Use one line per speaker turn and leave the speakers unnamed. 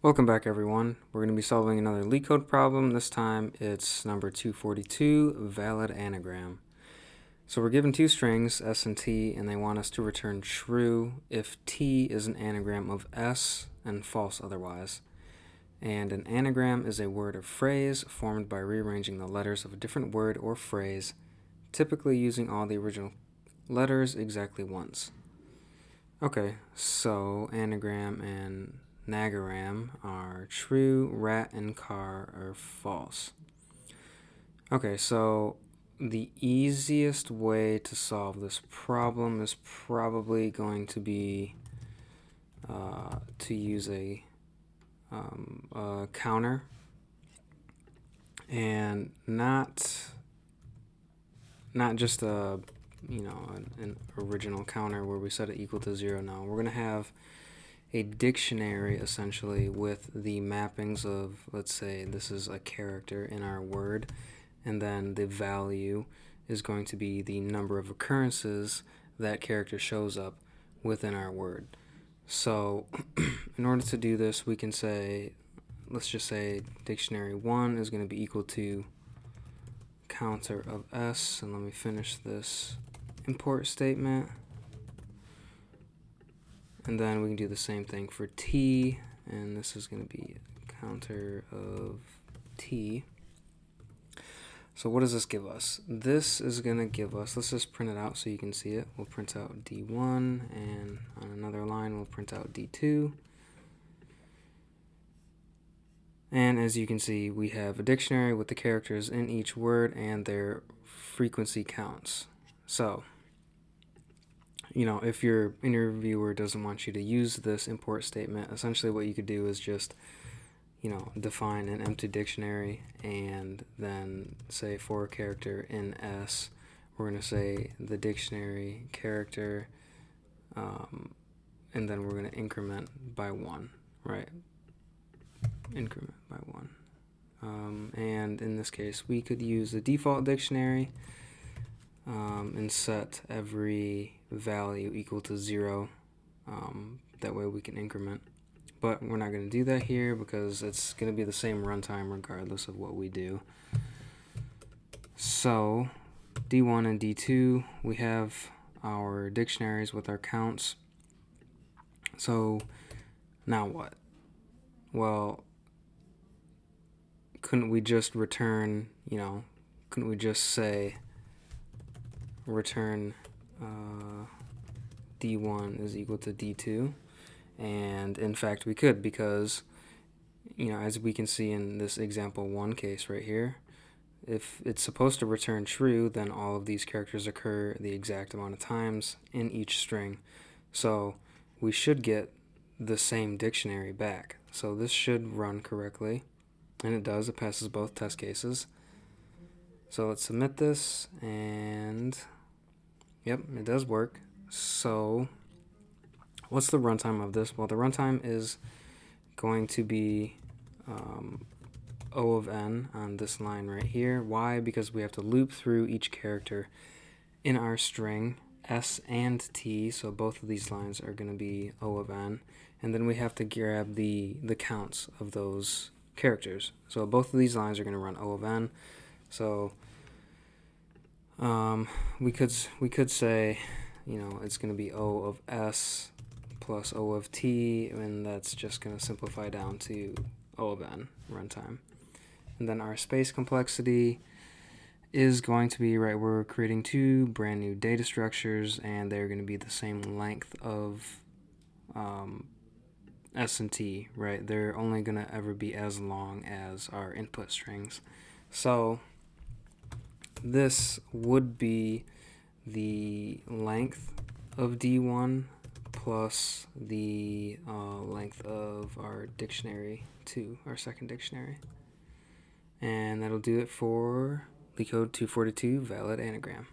Welcome back, everyone. We're going to be solving another LeetCode problem. This time it's number 242, valid anagram. So we're given two strings, s and t, and they want us to return true if t is an anagram of s and false otherwise. And an anagram is a word or phrase formed by rearranging the letters of a different word or phrase, typically using all the original letters exactly once. Okay, so anagram and Nagaram are true, rat and car are false. Okay, so the easiest way to solve this problem is probably going to be to use a counter, and not just an original counter where we set it equal to 0. No, we're going to have a dictionary essentially with the mappings of, let's say this is a character in our word, and then the value is going to be the number of occurrences that character shows up within our word. So in order to do this, we can say, let's just say dictionary 1 is going to be equal to counter of s, and let me finish this import statement. And then we can do the same thing for t, and this is going to be counter of t. So what does this give us? This is going to give us, let's just print it out so you can see it. We'll print out d1, and on another line we'll print out d2. And as you can see, we have a dictionary with the characters in each word and their frequency counts. So if your interviewer doesn't want you to use this import statement, essentially what you could do is just, define an empty dictionary, and then say for a character in S, we're going to say the dictionary character, and then we're going to increment by 1, right? Increment by 1. And in this case, we could use the default dictionary and set every value equal to 0. That way we can increment. But we're not going to do that here because it's going to be the same runtime regardless of what we do. So D1 and D2, we have our dictionaries with our counts. So now what? Well, couldn't we just return, couldn't we just say return D1 is equal to D2? And in fact we could, because as we can see in this example 1 case right here, if it's supposed to return true, then all of these characters occur the exact amount of times in each string. So we should get the same dictionary back. So this should run correctly, and it does. It passes both test cases. So let's submit this, and yep, it does work. So what's the runtime of this? Well, the runtime is going to be O of n on this line right here. Why? Because we have to loop through each character in our string, s and t, so both of these lines are going to be O of n, and then we have to grab the counts of those characters. So both of these lines are going to run O of n. So we could say, it's going to be O of s plus O of t, and that's just going to simplify down to O of n runtime. And then our space complexity is going to be, right, we're creating two brand new data structures, and they're going to be the same length of s and t, right? They're only going to ever be as long as our input strings. So this would be the length of D1 plus the length of our dictionary 2, our second dictionary. And that'll do it for LeetCode 242 valid anagram.